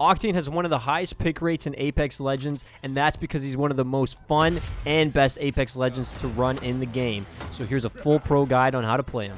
OCTANE has one of the highest pick rates in Apex Legends, and that's because he's one of the most fun and best Apex Legends to run in the game. So here's a full pro guide on how to play him.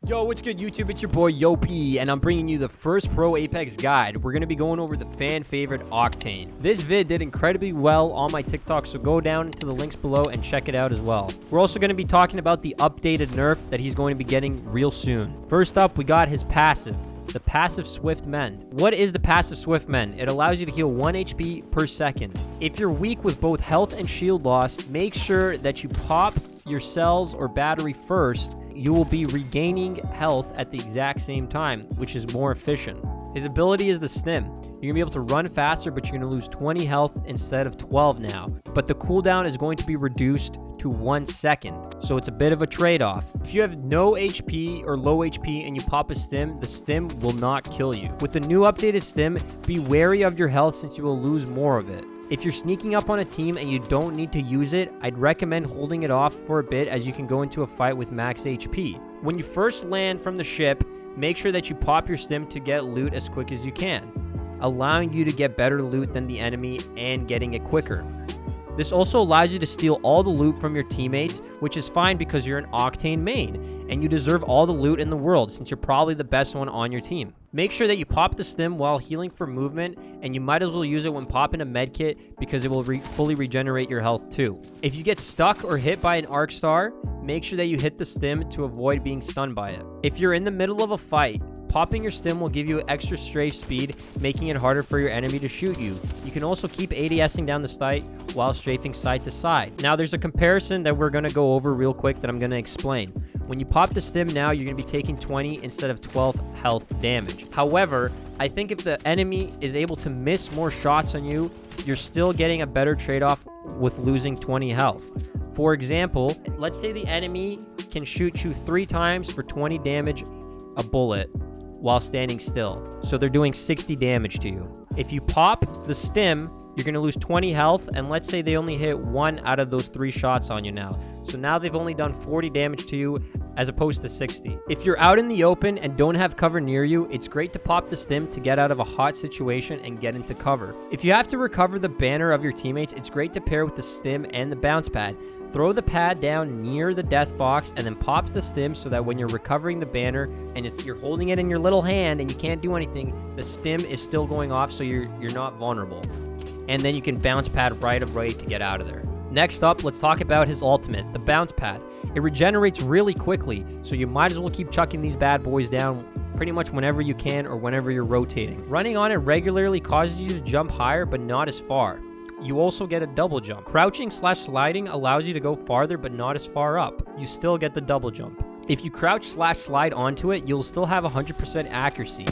Yo, what's good YouTube? It's your boy Yo-P, and I'm bringing you the first pro Apex guide. We're going to be going over the fan favorite OCTANE. This vid did incredibly well on my TikTok, so go down to the links below and check it out as well. We're also going to be talking about the updated nerf that he's going to be getting real soon. First up, we got his passive. The passive Swift Mend. What is the passive Swift Mend? It allows you to heal 1 HP per second. If you're weak with both health and shield loss, make sure that you pop your cells or battery first. You will be regaining health at the exact same time, which is more efficient. His ability is the STIM. You're going to be able to run faster, but you're going to lose 20 health instead of 12 now. But the cooldown is going to be reduced to 1 second, so it's a bit of a trade-off. If you have no HP or low HP and you pop a STIM, the STIM will not kill you. With the new updated STIM, be wary of your health since you will lose more of it. If you're sneaking up on a team and you don't need to use it, I'd recommend holding it off for a bit as you can go into a fight with max HP. When you first land from the ship, make sure that you pop your STIM to get loot as quick as you can, allowing you to get better loot than the enemy and getting it quicker. This also allows you to steal all the loot from your teammates, which is fine because you're an OCTANE main, and you deserve all the loot in the world since you're probably the best one on your team. Make sure that you pop the STIM while healing for movement, and you might as well use it when popping a medkit because it will fully regenerate your health too. If you get stuck or hit by an arc star, make sure that you hit the STIM to avoid being stunned by it. If you're in the middle of a fight, popping your STIM will give you extra strafe speed, making it harder for your enemy to shoot you. You can also keep ADSing down the sight while strafing side to side. Now there's a comparison that we're going to go over real quick that I'm going to explain. When you pop the STIM now, you're going to be taking 20 instead of 12 health damage. However, I think if the enemy is able to miss more shots on you, you're still getting a better trade-off with losing 20 health. For example, let's say the enemy can shoot you 3 times for 20 damage a bullet while standing still. So they're doing 60 damage to you. If you pop the STIM, you're going to lose 20 health, and let's say they only hit 1 out of those 3 shots on you now. So now they've only done 40 damage to you as opposed to 60. If you're out in the open and don't have cover near you, it's great to pop the STIM to get out of a hot situation and get into cover. If you have to recover the banner of your teammates, it's great to pair with the STIM and the bounce pad. Throw the pad down near the death box and then pop the STIM so that when you're recovering the banner and you're holding it in your little hand and you can't do anything, the STIM is still going off so you're not vulnerable. And then you can bounce pad right away to get out of there. Next up, let's talk about his ultimate, the bounce pad. It regenerates really quickly, so you might as well keep chucking these bad boys down pretty much whenever you can or whenever you're rotating. Running on it regularly causes you to jump higher, but not as far. You also get a double jump. Crouching / sliding allows you to go farther, but not as far up. You still get the double jump. If you crouch / slide onto it, you'll still have 100% accuracy.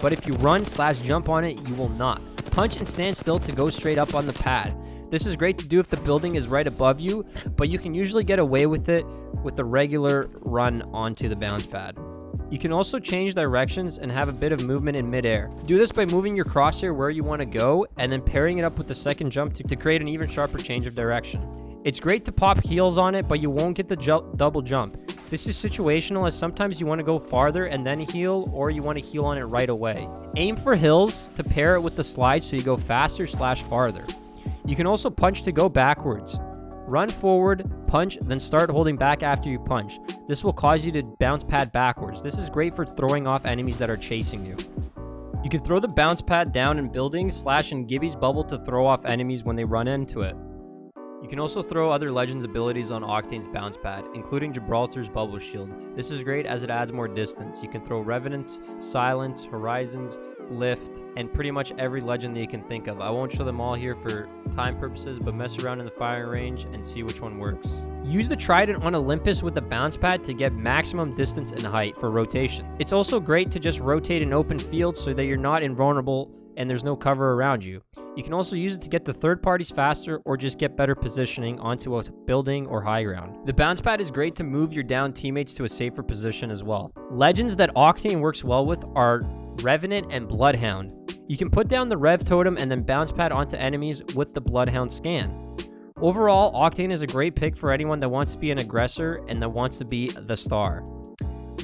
But if you run / jump on it, you will not. Punch and stand still to go straight up on the pad. This is great to do if the building is right above you, but you can usually get away with it with the regular run onto the bounce pad. You can also change directions and have a bit of movement in midair. Do this by moving your crosshair where you want to go and then pairing it up with the second jump to create an even sharper change of direction. It's great to pop heals on it, but you won't get the double jump. This is situational as sometimes you want to go farther and then heal, or you want to heal on it right away. Aim for hills to pair it with the slide so you go faster / farther. You can also punch to go backwards. Run forward, punch, then start holding back after you punch. This will cause you to bounce pad backwards. This is great for throwing off enemies that are chasing you. You can throw the bounce pad down in buildings, / in Gibby's bubble to throw off enemies when they run into it. You can also throw other Legends abilities on OCTANE's bounce pad, including Gibraltar's bubble shield. This is great as it adds more distance. You can throw Revenants, Silence, Horizons, Lift, and pretty much every legend that you can think of. I won't show them all here for time purposes, but mess around in the firing range and see which one works. Use the Trident on Olympus with the bounce pad to get maximum distance and height for rotation. It's also great to just rotate in open fields so that you're not invulnerable and there's no cover around you. You can also use it to get to third parties faster or just get better positioning onto a building or high ground. The bounce pad is great to move your down teammates to a safer position as well. Legends that OCTANE works well with are Revenant and Bloodhound. You can put down the Rev Totem and then bounce pad onto enemies with the Bloodhound scan. Overall, Octane is a great pick for anyone that wants to be an aggressor and that wants to be the star.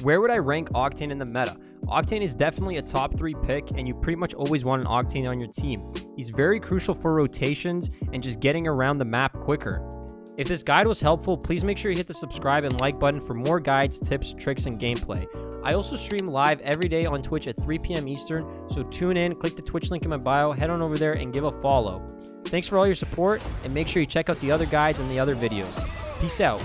Where would I rank Octane in the meta? Octane is definitely a top 3 pick, and you pretty much always want an Octane on your team. He's very crucial for rotations and just getting around the map quicker. If this guide was helpful, please make sure you hit the subscribe and like button for more guides, tips, tricks, and gameplay. I also stream live every day on Twitch at 3 p.m. Eastern, so tune in, click the Twitch link in my bio, head on over there, and give a follow. Thanks for all your support, and make sure you check out the other guides and the other videos. Peace out.